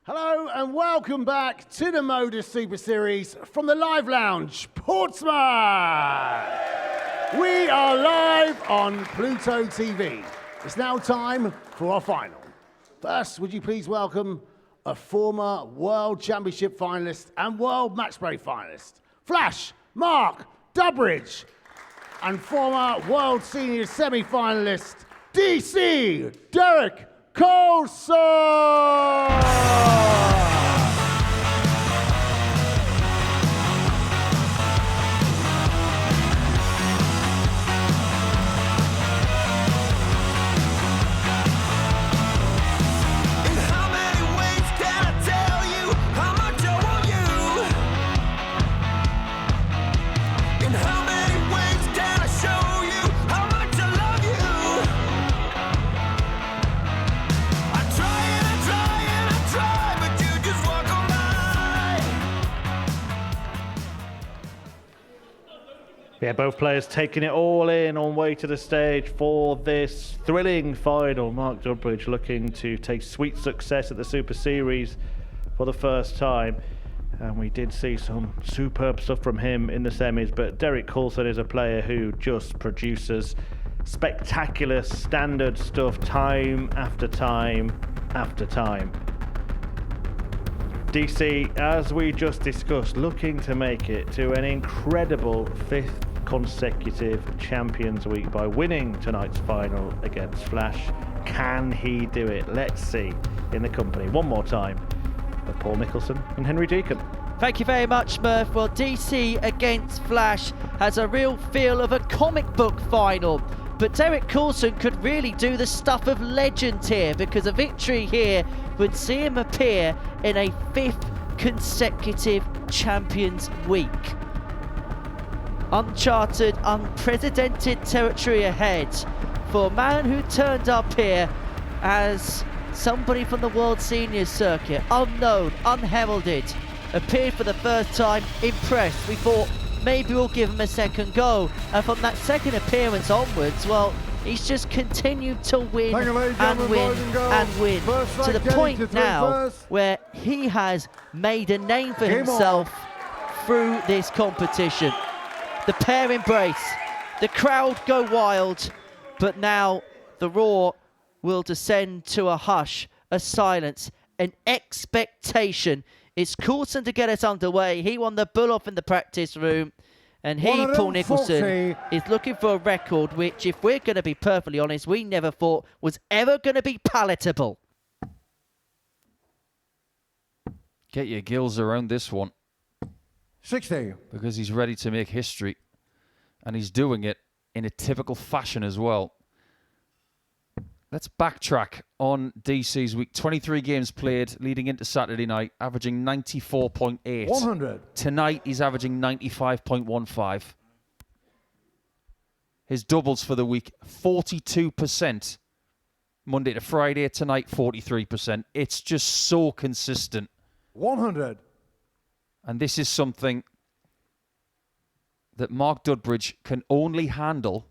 Hello and welcome back to the Modus Super Series from the Live Lounge, Portsmouth. We are live on Pluto TV. It's now time for our final. First, would you please welcome a former World Championship finalist and World Match Play finalist, Flash Mark Dudbridge, and former World Senior semi-finalist, DC Derek Coulson! Yeah, both players taking it all in on way to the stage for this thrilling final. Mark Dudbridge looking to take sweet success at the Super Series for the first time. And we did see some superb stuff from him in the semis, but Derek Coulson is a player who just produces spectacular standard stuff time after time after time. DC, as we just discussed, looking to make it to an incredible 5th consecutive Champions Week by winning tonight's final against Flash. Can he do it? Let's see in the company one more time of Paul Nicholson and Henry Deacon. Thank you very much, Murph. Well, DC against Flash has a real feel of a comic book final. But Derek Coulson could really do the stuff of legend here, because a victory here would see him appear in a 5th consecutive Champions Week. Uncharted, unprecedented territory ahead for a man who turned up here as somebody from the World Senior Circuit, unknown, unheralded, appeared for the first time, impressed. We thought maybe we'll give him a second go, and from that second appearance onwards, well, he's just continued to win and win and win, to the point now where he has made a name for himself through this competition. The pair embrace, the crowd go wild, but now the roar will descend to a hush, a silence, an expectation. It's Coulson to get us underway. He won the bull off in the practice room, and he, Paul Nicholson, is looking for a record which, if we're going to be perfectly honest, we never thought was ever going to be palatable. Get your gills around this one. 60. Because he's ready to make history. And he's doing it in a typical fashion as well. Let's backtrack on DC's week. 23 games played leading into Saturday night, averaging 94.8. 100. Tonight, he's averaging 95.15. His doubles for the week, 42%. Monday to Friday, tonight, 43%. It's just so consistent. 100. And this is something that Mark Dudbridge can only handle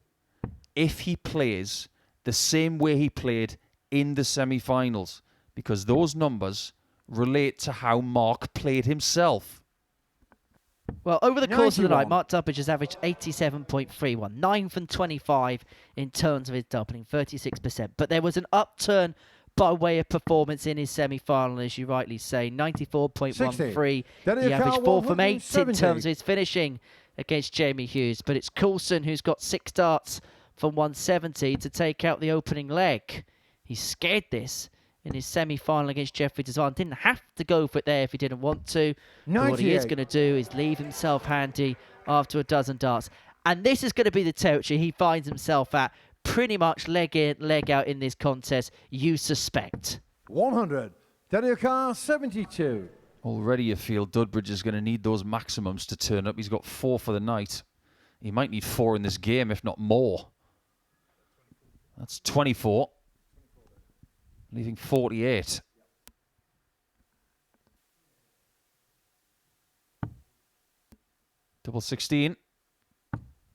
if he plays the same way he played in the semi-finals, because those numbers relate to how Mark played himself. Well, over the course of the night, Mark Dudbridge has averaged 87.31, 9 from 25 in terms of his doubling, 36%. But there was an upturn by way of performance in his semi-final, as you rightly say, 94.13. He averaged 4 from 8 in terms of his finishing against Jamie Hughes. But it's Coulson who's got 6 darts from 170 to take out the opening leg. He scared this in his semi-final against Jeffrey Desvant. Didn't have to go for it there if he didn't want to. But what he is going to do is leave himself handy after a dozen darts. And this is going to be the territory he finds himself at, pretty much leg in, leg out in this contest, you suspect. 100. Daniel Carr, 72. Already you feel Dudbridge is going to need those maximums to turn up. He's got 4 for the night. He might need 4 in this game, if not more. That's 24. Leaving 48. Double 16.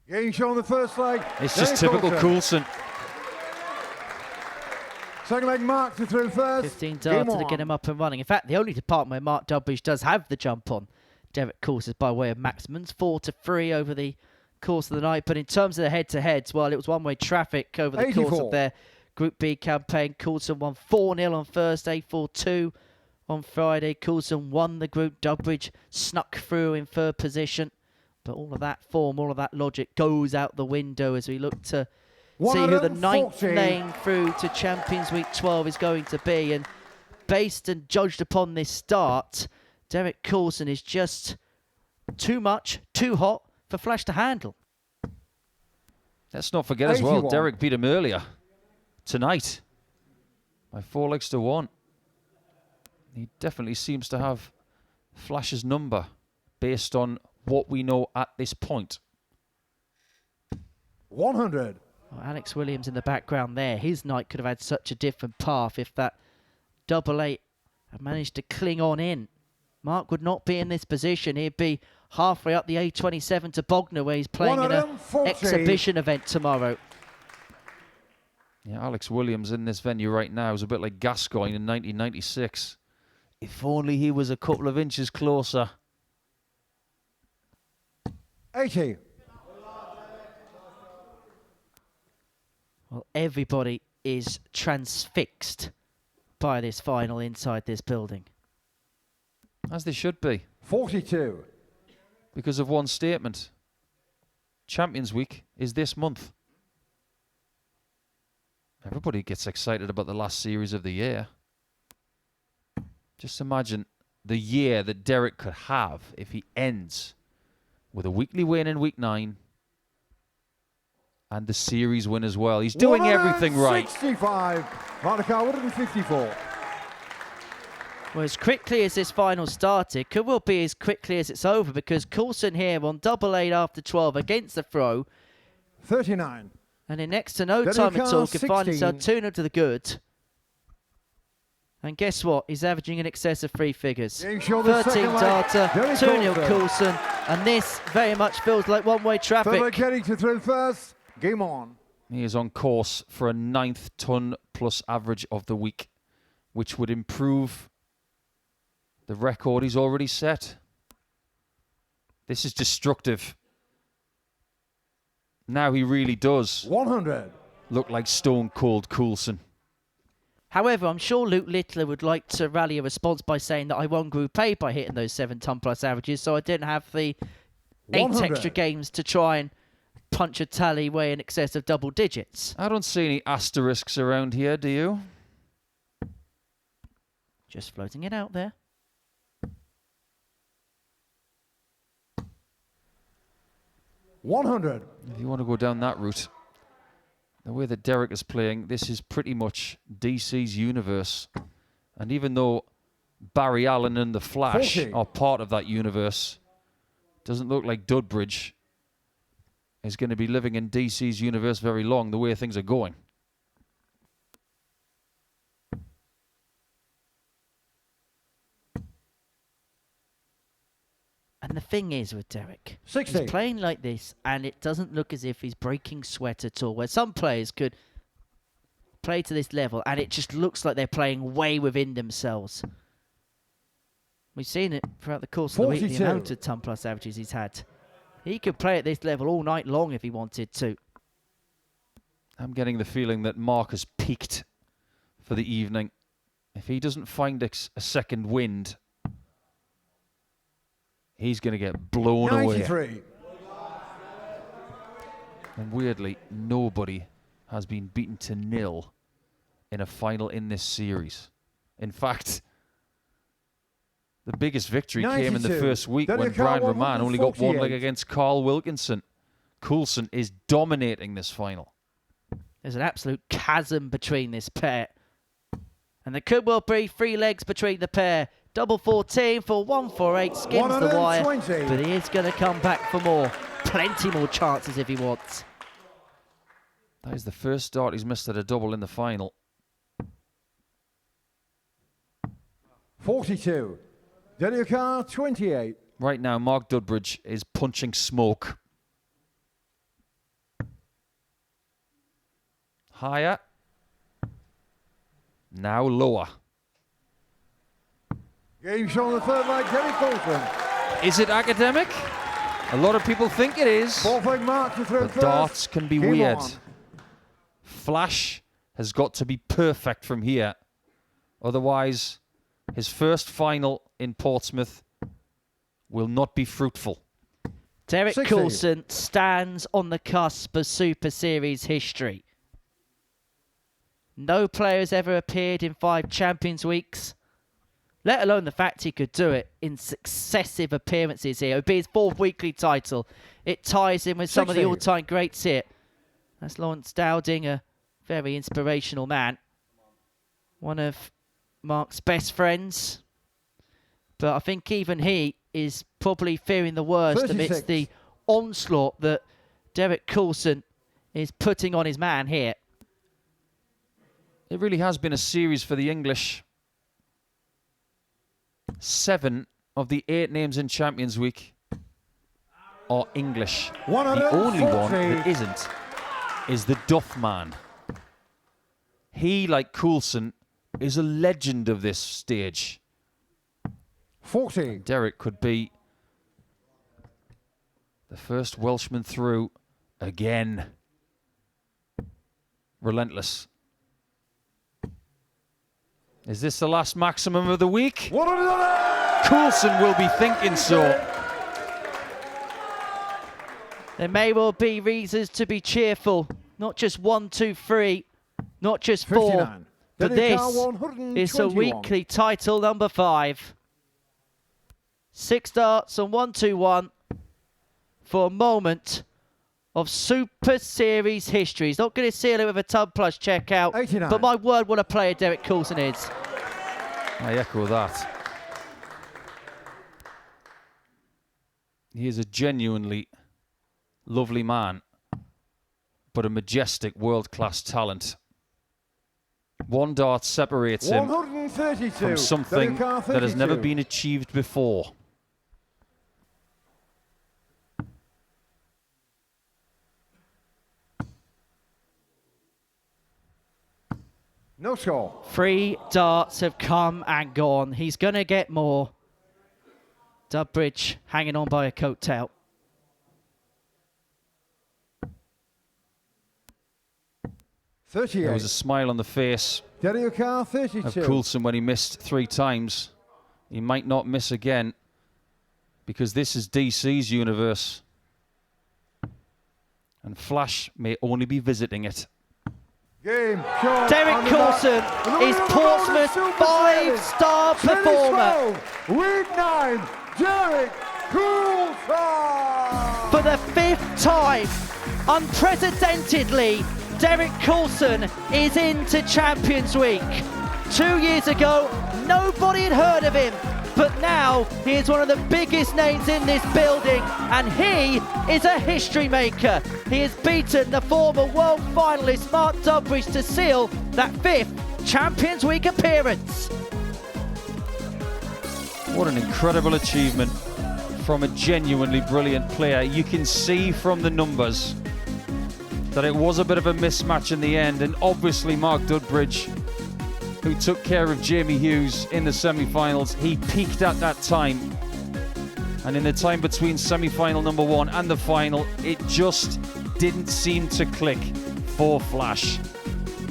Game show on the first leg. It's just typical Coulson. Second leg mark to through first. 15 darter to get him up and running. In fact, the only department where Mark Dudbridge does have the jump on Derek Coulson is by way of maximums, 4-3 over the course of the night. But in terms of the head-to-heads, well, it was one-way traffic over the 84. course of their Group B campaign. Coulson won 4-0 on Thursday, 4-2 on Friday. Coulson won the group. Dudbridge snuck through in third position. But all of that form, all of that logic goes out the window as we look to see who the ninth lane through to Champions Week 12 is going to be. And based and judged upon this start, Derek Coulson is just too much, too hot for Flash to handle. Let's not forget as well, 81. Derek beat him earlier tonight by 4-1. He definitely seems to have Flash's number based on what we know at this point. 100. Well, Alex Williams in the background there. His night could have had such a different path if that double eight had managed to cling on in. Mark would not be in this position. He'd be halfway up the A27 to Bognor, where he's playing in an 140. exhibition event tomorrow. Yeah, Alex Williams in this venue right now is a bit like Gascoigne in 1996. If only he was a couple of inches closer. 80. Well, everybody is transfixed by this final inside this building. As they should be. 42. Because of one statement. Champions Week is this month. Everybody gets excited about the last series of the year. Just imagine the year that Derek could have if he ends with a weekly win in week 9 and the series win as well. He's doing everything right. 65. Monaco 154. Well, as quickly as this final started, could well be as quickly as it's over, because Coulson here on double eight after 12 against the throw. 39. And in next to no Daniel time at all, Carr, could find himself 16. 2-0 to the good. And guess what? He's averaging in excess of 3 figures. Getting short of 13 second leg. data, Derek 2-0 Coulson. Coulson. And this very much feels like one-way Third leg traffic. getting to through first. Game on. He is on course for a 9th ton plus average of the week, which would improve the record he's already set. This is destructive. Now he really does 100. look like Stone Cold Coulson. However, I'm sure Luke Littler would like to rally a response by saying that I won Group A by hitting those 7 ton plus averages, so I didn't have the 8 100. extra games to try and punch a tally way in excess of double digits. I don't see any asterisks around here, do you? Just floating it out there. $100. If you want to go down that route, the way that Derek is playing, this is pretty much DC's universe. And even though Barry Allen and the Flash 40. are part of that universe, doesn't look like Dudbridge is going to be living in DC's universe very long, the way things are going. And the thing is with Derek, 60. he's playing like this and it doesn't look as if he's breaking sweat at all, where some players could play to this level and it just looks like they're playing way within themselves. We've seen it throughout the course of the week, the 42. amount of ton plus averages he's had. He could play at this level all night long if he wanted to. I'm getting the feeling that Mark has peaked for the evening. If he doesn't find a second wind, he's going to get blown away. 93. And weirdly, nobody has been beaten to 0 in a final in this series. In fact, the biggest victory came in the 92. first week Daniel when Carr Brian Roman only got one leg 148. against Carl Wilkinson. Coulson is dominating this final. There's an absolute chasm between this pair. And there could well be 3 legs between the pair. Double 14 for 148, skims the wire. 120. But he is going to come back for more. Plenty more chances if he wants. That is the first start he's missed at a double in the final. 42. Daniel Carr 28. Right now, Mark Dudbridge is punching smoke. Higher. Now lower. Game shown on the third leg, Derek Coulson. Is it academic? A lot of people think it is. Fourth leg mark to throw But first. darts can be Game weird. on. Flash has got to be perfect from here. Otherwise, his first final in Portsmouth will not be fruitful. Derek 60. Coulson stands on the cusp of Super Series history. No player has ever appeared in 5 Champions Weeks, let alone the fact he could do it in successive appearances here. It would be his 4th weekly title. It ties in with some of the 60. all-time greats here. That's Lawrence Dowding, a very inspirational man. One of Mark's best friends. But I think even he is probably fearing the worst 36. amidst the onslaught that Derek Coulson is putting on his man here. It really has been a series for the English. 7 of the 8 names in Champions Week are English. The only one that isn't is the Duff man. He, like Coulson, is a legend of this stage. 40. Derek could be the first Welshman through again. Relentless. Is this the last maximum of the week? Coulson will be thinking so. There may well be reasons to be cheerful. Not just 1, 2, 3, not just 4. 59. But Daniel this Carr, is a 121. weekly title number 5. 6 darts and 1, 2, 1 for a moment of Super Series history. He's not going to seal it with a tub plus checkout. 89. But my word, what a player Derek Coulson is. I echo that. He is a genuinely lovely man, but a majestic world-class talent. 1 dart separates him 132. from something Daniel Carr, that has never 32. been achieved before. No score. 3 darts have come and gone. He's going to get more. Dudbridge hanging on by a coattail. There was a 38. smile on the face Daniel Carr, of 32. Coulson when he missed 3 times. He might not miss again because this is DC's universe. And Flash may only be visiting it. Game shown Derek on the Coulson back. And is the winner of the Portsmouth's Super 5-star Series, performer. 2012, Week 9, Derek Coulson. For the 5th time, unprecedentedly, Derek Coulson is into Champions Week. 2 years ago, nobody had heard of him, but now he is one of the biggest names in this building, and he is a history maker. He has beaten the former world finalist Mark Dudbridge to seal that 5th Champions Week appearance. What an incredible achievement from a genuinely brilliant player. You can see from the numbers that it was a bit of a mismatch in the end, and obviously Mark Dudbridge, who took care of Jamie Hughes in the semi-finals, he peaked at that time. And in the time between semi-final number 1 and the final, it just didn't seem to click for Flash.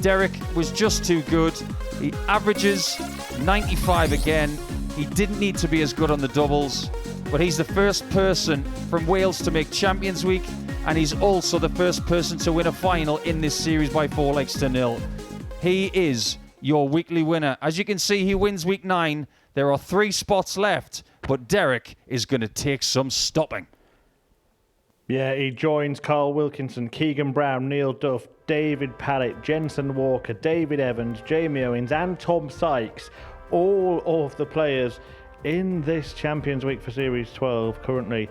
Derek was just too good. He averages 95 again. He didn't need to be as good on the doubles, but he's the first person from Wales to make Champions Week, and he's also the first person to win a final in this series by 4 legs to 0. He is your weekly winner. As you can see, he wins week 9. There are 3 spots left, but Derek is going to take some stopping. Yeah, he joins Carl Wilkinson, Keegan Brown, Neil Duff, David Pallett, Jensen Walker, David Evans, Jamie Owens and Tom Sykes. All of the players in this Champions Week for Series 12 currently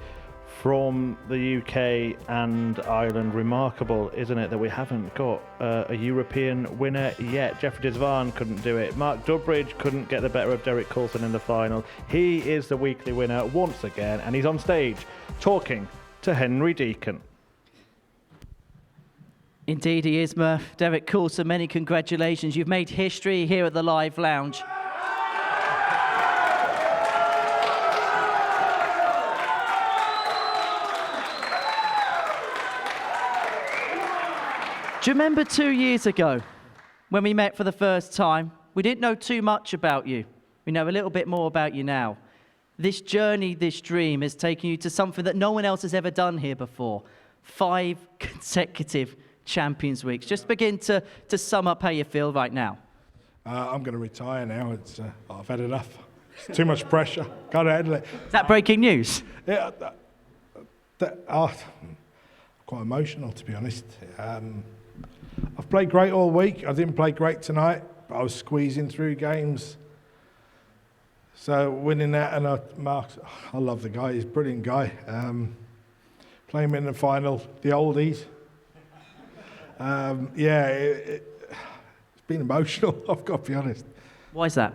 from the UK and Ireland. Remarkable, isn't it, that we haven't got a European winner yet. Jeffrey Desvan couldn't do it. Mark Dudbridge couldn't get the better of Derek Coulson in the final. He is the weekly winner once again, and he's on stage talking to Henry Deacon. Indeed he is, Murph. Derek Coulson, many congratulations. You've made history here at the Live Lounge. Do you remember 2 years ago when we met for the first time? We didn't know too much about you. We know a little bit more about you now. This journey, this dream has taken you to something that no one else has ever done here before. 5 consecutive Champions Weeks. Just begin to sum up how you feel right now. I'm going to retire now. I've had enough. It's too much pressure. Can't handle it. Is that breaking news? Yeah, quite emotional, to be honest. I've played great all week. I didn't play great tonight, but I was squeezing through games. So winning that, and I love the guy. He's a brilliant guy. Playing him in the final, the oldies. It's been emotional. I've got to be honest. Why is that?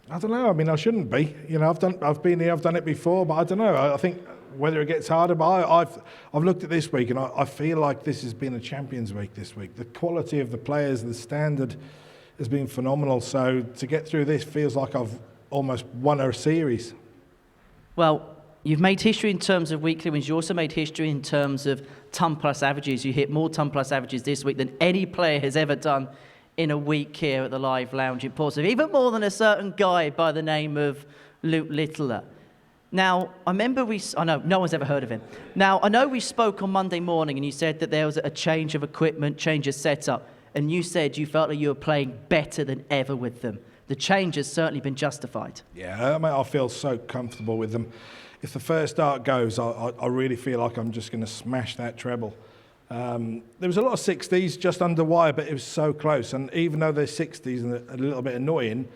I don't know. I mean, I shouldn't be. You know, I've been here. I've done it before, but I don't know. I think whether it gets harder. But I've looked at this week, and I feel like this has been a Champions Week this week. The quality of the players, the standard, has been phenomenal. So to get through this feels like I've almost won a series. Well, you've made history in terms of weekly wins. You also made history in terms of ton plus averages. You hit more ton plus averages this week than any player has ever done in a week here at the Live Lounge in Portsmouth. Even more than a certain guy by the name of Luke Littler. Now, I know no one's ever heard of him. Now, I know we spoke on Monday morning and you said that there was a change of equipment, change of setup, and you said you felt that you were playing better than ever with them. The change has certainly been justified. Yeah, I feel so comfortable with them. If the first dart goes, I really feel like I'm just going to smash that treble. There was a lot of 60s just under wire, but it was so close. And even though they're 60s and a little bit annoying,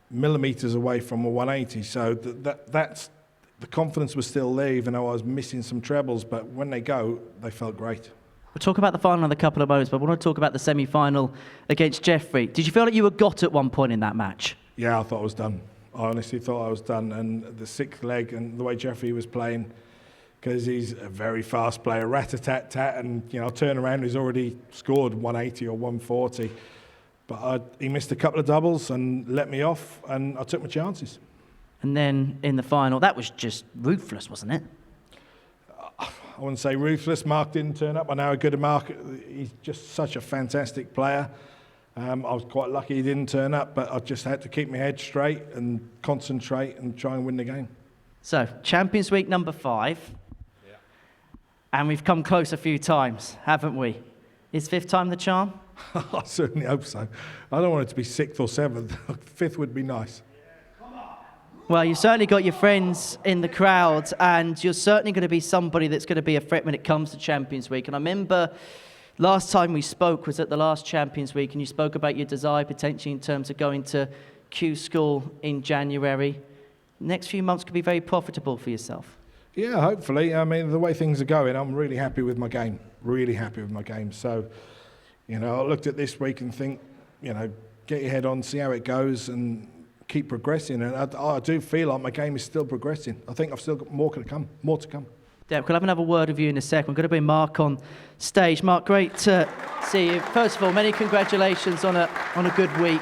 millimetres away from a 180. So that's the confidence was still there, even though I was missing some trebles. But when they go, they felt great. We'll talk about the final in a couple of moments, but I want to talk about the semi-final against Jeffrey. Did you feel like you were got at one point in that match? Yeah, I thought I was done. I honestly thought I was done. And the 6th leg and the way Jeffrey was playing, because he's a very fast player, rat-a-tat-tat, and you know, turn around, he's already scored 180 or 140. But he missed a couple of doubles and let me off, and I took my chances. And then in the final, that was just ruthless, wasn't it? I wouldn't say ruthless. Mark didn't turn up. I know how good a Mark. He's just such a fantastic player. I was quite lucky he didn't turn up, but I just had to keep my head straight and concentrate and try and win the game. So, Champions Week number 5. Yeah. And we've come close a few times, haven't we? Is 5th time the charm? I certainly hope so. I don't want it to be 6th or 7th. 5th would be nice. Well, you've certainly got your friends in the crowd, and you're certainly going to be somebody that's going to be a threat when it comes to Champions Week. And I remember last time we spoke was at the last Champions Week, and you spoke about your desire potentially in terms of going to Q School in January. Next few months could be very profitable for yourself. Yeah, hopefully. I mean, the way things are going, I'm really happy with my game. Really happy with my game. So, you know, I looked at this week and think, you know, get your head on, see how it goes, and keep progressing. And I do feel like my game is still progressing. I think I've still got more to come. Derek, we'll have another word with you in a second. We're going to bring Mark on stage. Mark, great to see you. First of all, many congratulations on a good week.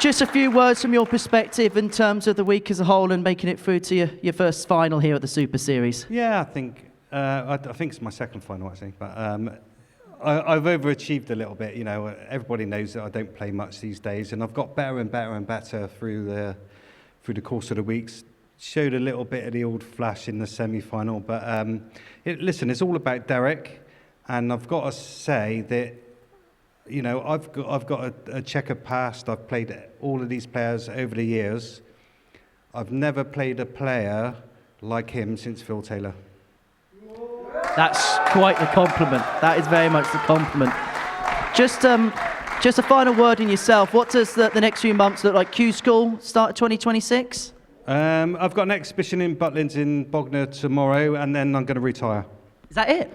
Just a few words from your perspective in terms of the week as a whole and making it through to your first final here at the Super Series. Yeah, I think it's my second final, actually. But I've overachieved a little bit. You know, everybody knows that I don't play much these days, and I've got better and better and better through the course of the weeks. Showed a little bit of the old flash in the semi-final, but listen, it's all about Derek, and I've got to say that, you know, I've got a checkered past. I've played all of these players over the years. I've never played a player like him since Phil Taylor. That's quite the compliment. That is very much the compliment. Just a final word in yourself. What does the next few months look like? Q School start 2026? I've got an exhibition in Butlins in Bognor tomorrow, and then I'm going to retire. Is that it?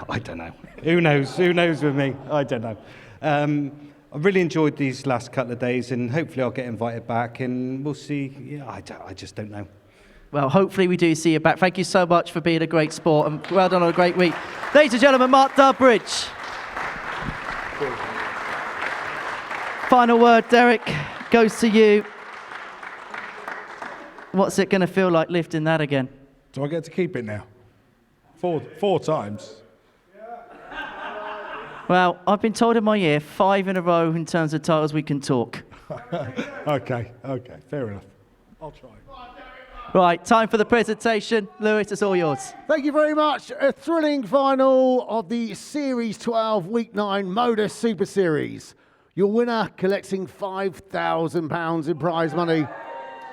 I don't know. Who knows? Who knows with me? I don't know. I've really enjoyed these last couple of days, and hopefully I'll get invited back, and we'll see. Yeah, I just don't know. Well, hopefully we do see you back. Thank you so much for being a great sport, and well done on a great week. Ladies and gentlemen, Mark Dudbridge. Final word, Derek, goes to you. What's it going to feel like lifting that again? Do I get to keep it now? Four times. Well, I've been told in my ear 5 in a row in terms of titles we can talk. Okay, fair enough. I'll try. Right, time for the presentation. Lewis, it's all yours. Thank you very much. A thrilling final of the Series 12 Week 9 Modus Super Series. Your winner collecting £5,000 in prize money.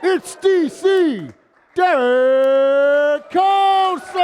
It's DC Derek Coulson!